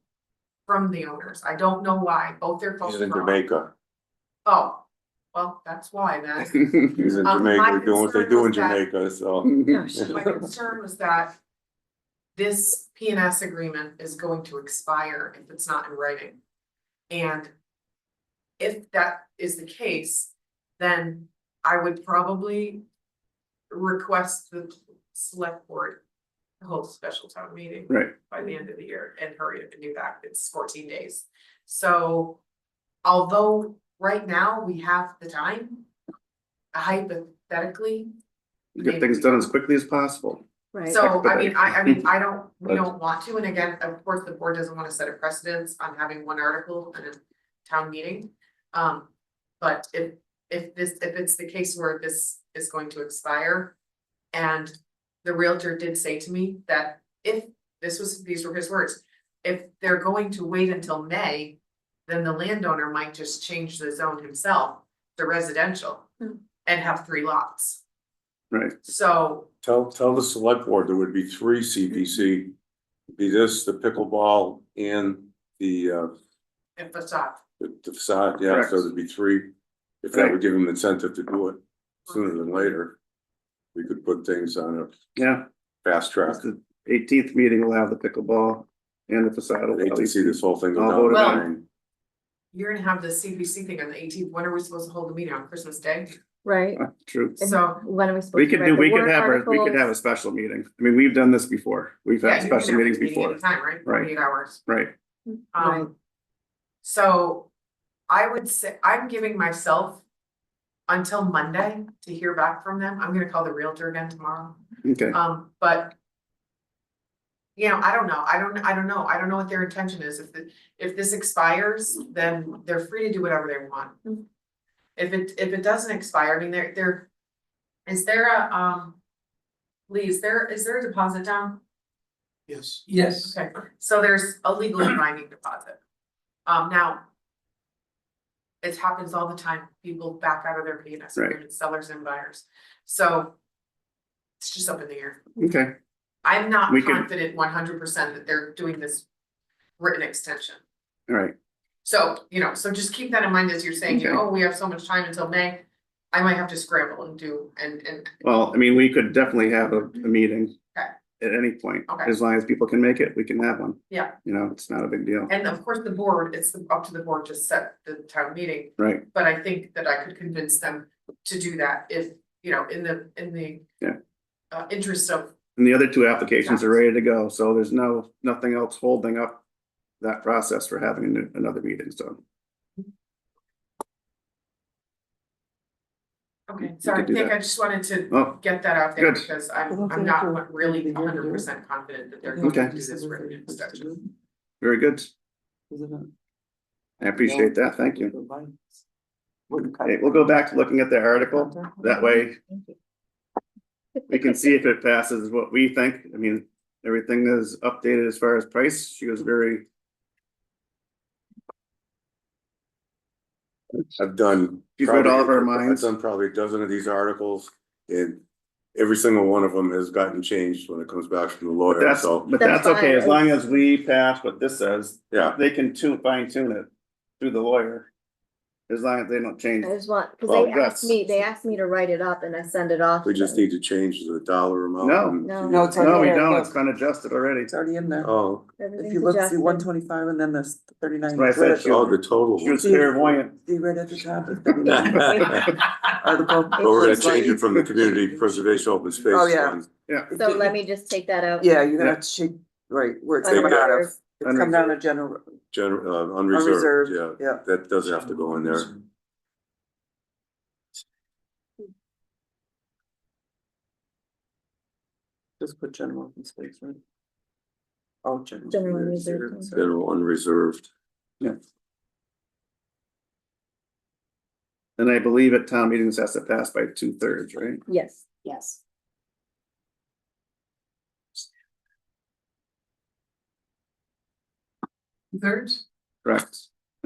K: from the owners. I don't know why. Both their phones
B: He's in
K: are off.
B: Jamaica.
K: Oh, well, that's why then.
B: He's in
K: My
B: Jamaica doing what they do in
K: concern was that-
B: Jamaica, so.
K: My concern was that this PNS agreement is going to expire if it's not in writing. And if that is the case, then I would probably request the select board to hold a special town meeting
A: right.
K: by the end of the year and hurry up and do that. It's 14 days. So although right now we have the time, hypothetically.
A: Get things done as quickly as possible.
D: Right.
K: So I mean, we don't want to, and again, of course, the board doesn't want to set a precedence on having one article in a town meeting. But if it's the case where this is going to expire. And the realtor did say to me that if these were his words, if they're going to wait until May, then the landowner might just change the zone himself to residential and have 3 lots.
A: Right,
K: So
B: Tell the select board there would be 3 CPC. Be this, the pickleball and the
K: If the stop,
B: The facade, yeah,
A: Correct.
B: so there'd be three. If that would give them incentive to do it sooner than later. We could put things on a
A: Yeah,
B: fast track.
A: the 18th meeting will have the pickleball and the facade.
B: I'd hate to see this whole thing go
A: All
B: down.
A: voted
B: the
K: on.
B: drain.
K: you're gonna have the CPC thing on the 18th. When are we supposed to hold the meeting on Christmas Day?
D: Right?
A: True.
D: And
K: So-
D: when are we supposed
A: We
D: to
A: could
D: write
A: do,
D: the
A: we could
D: warrant
A: have, we could have a
D: articles?
A: special meeting. I mean, we've done this before. We've
K: Yeah,
A: had
K: you can
A: special
K: have a
A: meetings
K: meeting
A: before,
K: anytime, right?
A: Right.
K: 48 hours.
A: right?
D: Right.
K: So I would say, I'm giving myself until Monday to hear back from them. I'm gonna call the realtor again tomorrow.
A: Okay,
K: But. You know, I don't know. I don't know. I don't know what their intention is. If this expires, then they're free to do whatever they want.
D: Mhm.
K: If it doesn't expire, I mean, is there a, Lee, is there a deposit down?
J: Yes.
C: Yes.
K: Okay, so there's a legally binding deposit. Now. It happens all the time. People back out of their P&S
A: Right.
K: agreements, sellers and buyers. So. It's just up in the air.
A: okay,
K: I'm not
A: We can-
K: confident 100% that they're doing this written extension.
A: all right.
K: So, so just keep that in mind as you're saying,
A: Okay.
K: oh, we have so much time until May. I might have to scramble and do, and,
A: Well, I mean, we could definitely have a meeting.
K: Okay.
A: At any point,
K: Okay.
A: as long as people can make it, we can have one.
K: Yeah.
A: You know, it's not a big deal,
K: and of course, the board, it's up to the board to set the town meeting.
A: right?
K: But I think that I could convince them to do that if, in the.
A: Yeah.
K: Interest of,
A: And the other two applications are ready to go, so there's nothing else holding up that process for having another meeting, so.
K: okay, sorry, I
A: do
K: think
A: that.
K: I just wanted to
A: Oh,
K: get that out there
A: Good.
K: because I'm not really 100% confident that they're going to
A: Okay.
K: do this written extension.
A: very good. I appreciate that, thank you. Okay, we'll go back to looking at the article, that way we can see if it passes what we think. I mean, everything is updated as far as price. She was very,
B: I've done.
A: She's read all of our
B: probably-
A: minds.
B: I've done probably a dozen of these articles and every single one of them has gotten changed when it comes back from the lawyer,
A: that's,
B: so,
A: but
D: That's
A: that's okay,
D: fine.
A: as long as we pass what this says,
B: yeah.
A: they can fine tune it through the lawyer. As long as they don't change.
D: I just want, cause
A: Well,
D: they asked me to write it up and I send it off.
B: We just
D: to-
B: need to change the dollar amount.
A: No.
B: and-
D: No.
I: it's
A: No, we
I: already there.
A: don't,
I: Look,
A: it's been adjusted already.
I: It's already in there.
B: Oh,
I: If
D: Everything's
I: you look, see
D: adjusted.
I: 125 and then there's 39.
A: Right, I said
I: Right-
A: she
B: oh, the total.
A: She was clairvoyant.
I: See right at the top. of 39. Article.
B: But we're gonna change it from the community preservation open space
I: Oh, yeah.
B: fund.
D: So let me just take that out.
I: Yeah, you're gonna have to shake, right, where it's coming out of. It's come down to general,
B: General, unreserved,
I: unreserved,
B: yeah,
I: yeah.
B: that does have to go in there.
I: Just put general open space, right? Oh, general.
D: General reserved.
B: General unreserved.
A: And I believe at town meetings has to pass by 2/3, right?
D: Yes.
G: Yes.
C: Thirds?
A: Correct.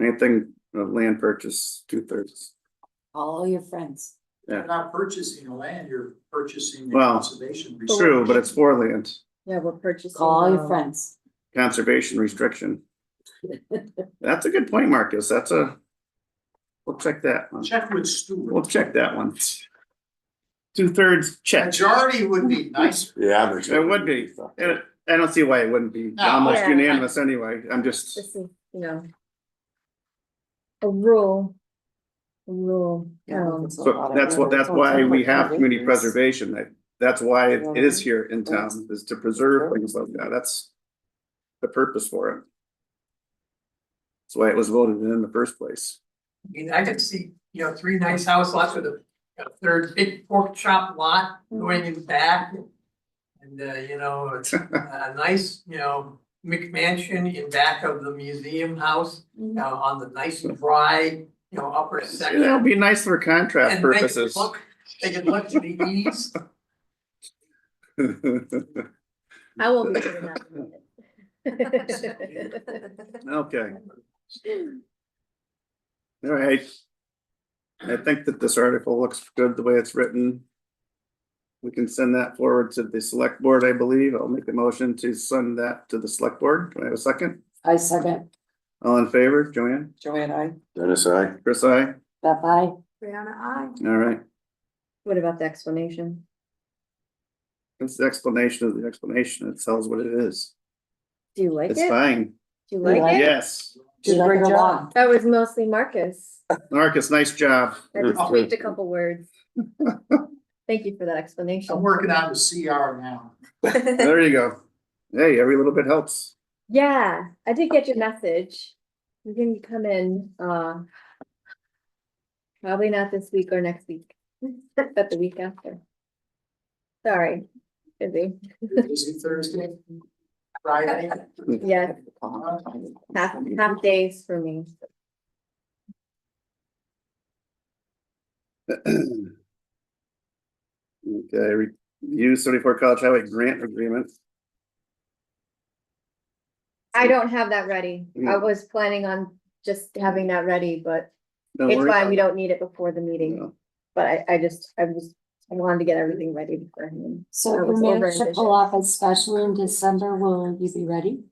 A: Anything of land purchase, 2/3.
G: All your friends.
J: You're not purchasing the land, you're purchasing the
A: Well,
J: conservation.
A: True, but it's for land,
D: Yeah, we're purchasing.
G: Call all your friends.
A: conservation restriction. That's a good point, Marcus, we'll check that one,
J: Check with Stuart.
A: we'll check that one. 2/3 check,
J: Majority would be nicer.
B: Yeah.
A: it would be, and I don't see why it wouldn't be
J: No.
A: almost
D: Yeah.
A: unanimous anyway, I'm just,
D: This is, a rule. A rule.
A: so that's why we have community preservation, that's why it is here in town, is to preserve things like that, that's the purpose for it. That's why it was voted in the first place.
C: I mean, I could see, 3 nice house lots with a third big pork chop lot going in back. And, it's a nice, McMansion in back of the museum house, on the nice and dry, upper section.
A: That'll be nice for contrast
C: And they could
A: purposes.
C: they could look to the east.
D: I won't be doing that.
A: Okay. All right. I think that this article looks good the way it's written. We can send that forward to the select board, I believe. I'll make a motion to send that to the select board. Do I have a second?
G: I second.
A: All in favor, Joanne?
I: Joanne, I.
B: Dennis, I.
A: Chris, I?
G: Bye-bye.
F: Brianna, I.
A: All right.
D: What about the explanation?
A: It's the explanation of the explanation. It tells what it is.
D: Do you like
A: It's
D: it?
A: fine.
D: Do you like it?
A: Yes.
G: Did
I: Did
G: bring
I: bring a
G: along.
D: That was mostly Marcus.
A: Marcus, nice job.
D: I just tweaked a couple words. Thank you for that explanation.
J: I'm working on the CR now.
A: There you go. Hey, every little bit helps.
D: Yeah, I did get your message. You can come in, probably not this week or next week, but the week after. Sorry, busy.
J: Is it Thursday? Friday?
D: Yeah, half days for me.
A: Okay, review 74 College Highway Grant Agreement.
D: I don't have that ready. I
A: Mm.
D: was planning on just having that ready, but
A: Don't
D: it's
A: worry
D: fine.
A: about
D: We
A: it.
D: don't need it before the meeting.
A: No.
D: But I wanted to get everything ready before him.
G: So
D: I
G: if
D: was
G: we manage to
D: overambitious.
G: pull off a special in December, will you be ready?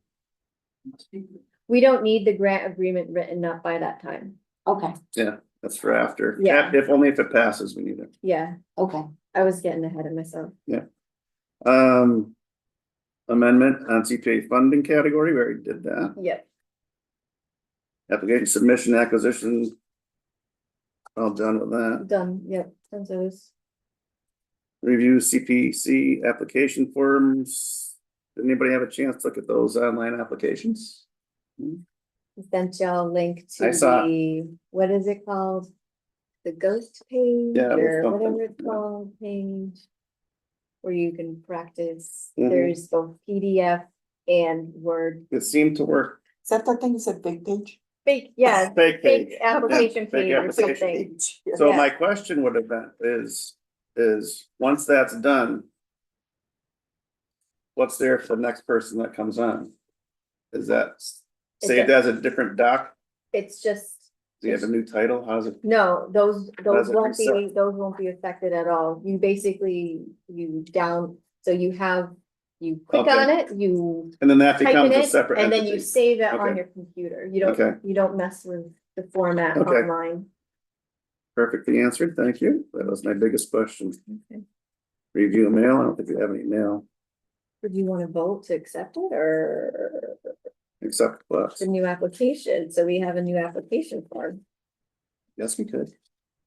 D: We don't need the grant agreement written up by that time.
G: Okay,
A: Yeah, that's for after.
D: Yeah.
A: If only if it passes, we need it.
D: Yeah,
G: okay.
D: I was getting ahead of myself.
A: Amendment on CPA funding category, we already did that.
D: Yep.
A: Application submission acquisition. All done with that.
D: Done, yep, and those.
A: Review CPC application forms. Did anybody have a chance to look at those online applications?
D: Sent y'all a link
A: I
D: to
A: saw it.
D: the, what is it called? The ghost page
A: Yeah, it was
D: or
A: something,
D: whatever it's
A: yeah.
D: called, page. Where you can practice,
A: Mhm.
D: there's both PDF and Word.
A: It seemed to work.
I: Is that the thing that said big page?
D: Fake, yeah,
A: Fake
D: fake
A: page.
D: application
A: Fake
D: page or
A: application.
D: something.
I: Page.
A: So
D: Yeah.
A: my question would have been, is, once that's done. What's there for the next person that comes on? Is that saved as a different doc?
D: It's just,
A: Do you have a new title? How's it?
D: no, those
A: Does it
D: won't be,
A: reset?
D: those won't be affected at all. You basically, so you click on
A: Okay.
D: it, you
A: And then that
D: type
A: becomes
D: in
A: a
D: it,
A: separate
D: and then you
A: entity.
D: save it on
A: Okay.
D: your computer.
A: Okay.
D: You don't mess with the format
A: Okay.
D: online.
A: Perfectly answered, thank you. That was my biggest question.
D: Okay.
A: Review mail, I don't think we have any mail,
D: Would you want to vote to accept it or
A: except what?
D: the new application? So we have a new application form.
A: Yes, we could.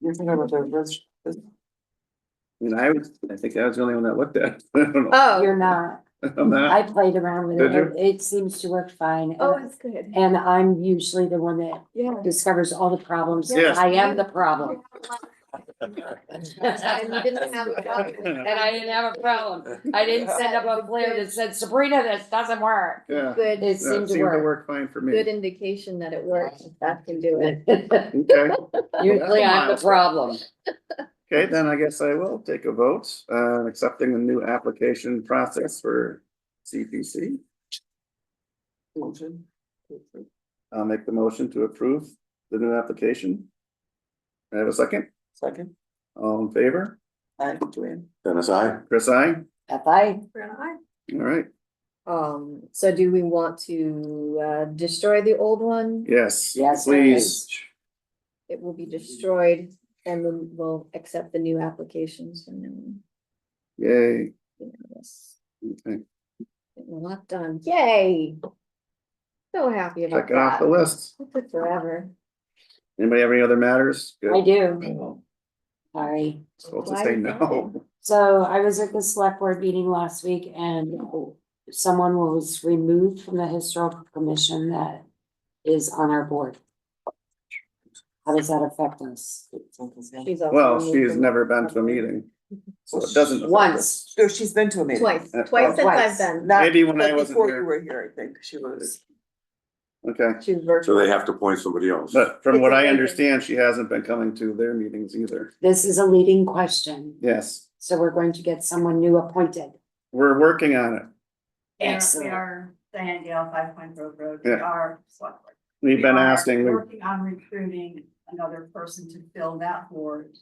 I: You're talking about the
A: I mean, I think I was the only one that looked at it. I don't know.
D: Oh,
G: You're not.
A: I'm not.
G: I played around with
A: Did
G: it. It seems to work fine.
D: oh, it's good.
G: And I'm usually the one that
D: Yeah.
G: discovers all the problems.
A: Yes.
G: I am the problem.
D: And you didn't have a problem.
G: And I didn't have a problem. I didn't send up a flare that said, Sabrina, this doesn't work.
A: Yeah,
D: Good,
G: It
A: that
G: seemed to
A: seemed to
G: work.
A: work fine for me.
D: good indication that it works. If that can do it.
A: Okay,
G: Usually I'm the problem.
A: okay, then I guess I will take a vote, accepting the new application process for CPC.
I: motion.
A: I'll make the motion to approve the new application. I have a second,
I: Second.
A: all in favor?
I: Aye, Joanne.
B: Dennis, I.
A: Chris, I,
G: Bye.
F: Brianna, I.
A: all right,
D: So do we want to destroy the old one?
A: yes.
G: Yes,
A: Please,
D: It will be destroyed and then we'll accept the new applications from now on.
A: yay,
D: Yes.
A: okay,
D: Getting a lot done. Yay! So happy about
A: check it off
D: that.
A: the list.
D: It took forever.
A: Anybody have any other matters? Good.
G: I do.
A: Oh,
G: Sorry.
A: supposed to
D: Why
A: say
D: is that?
A: no.
G: So I was at the select board meeting last week and someone was removed from the historical commission that is on our board. How does that affect us?
D: She's also
A: Well,
D: removed
A: she's
D: from
A: never
D: the
A: been to a
D: board.
A: meeting. So it doesn't. affect
G: Once.
A: us.
I: No, she's been to a meeting.
D: Twice,
A: Uh,
D: twice since
G: twice.
D: I've been.
I: Not-
A: Maybe when I
I: but
A: wasn't
I: before
A: here.
I: you were here, I think she was.
A: Okay,
D: She's
B: So
D: virtual.
B: they have to appoint somebody else.
A: but from
D: It's
A: what
D: a
A: I
D: vacant.
A: understand, she hasn't been coming to their meetings either.
G: This is a leading question,
A: Yes,
G: so we're going to get someone new appointed.
A: we're working on it.
G: Excellent.
L: are Diane Gale, 5 Point Grove Road, we
A: Yeah.
L: are select board.
A: We've
L: We
A: been
L: are
A: asking,
L: Working on recruiting another person to fill that board.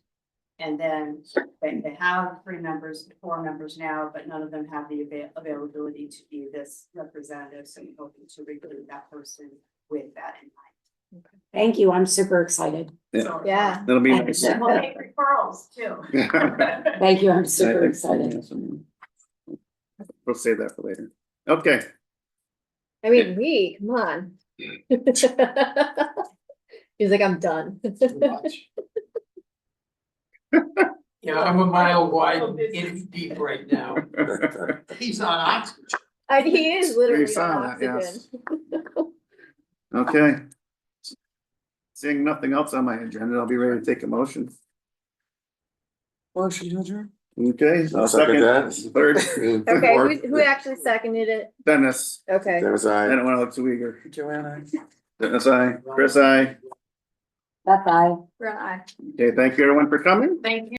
L: And then they have 3 members, 4 members now, but none of them have the availability to be this representative, so we're hoping to recruit that person with that in mind.
G: Thank you, I'm super excited.
A: Yeah.
L: So,
D: Yeah.
A: That'll be nice.
L: And we'll make referrals too.
G: Thank you, I'm super excited.
A: We'll save that for later. Okay,
D: I mean, come on. He's like, I'm done.
J: Too much.
C: Yeah, I'm a mile wide and inch deep right now.
J: He's on oxygen.
D: He is literally
A: We saw
D: on
A: that, yes.
D: oxygen.
A: Okay. Seeing nothing else on my agenda, I'll be ready to take a motion.
I: Motion to adjourn.
A: Okay, I'll
B: Second
A: second,
B: that.
A: third,
D: Okay, who actually seconded it?
A: Dennis,
D: Okay.
B: Dennis,
A: I
B: I.
A: don't wanna look too eager.
I: Joanna.
A: Dennis, I, Chris, I.
G: Bye-bye.
F: We're on aye.
A: Okay, thank you everyone for coming.
K: Thank you.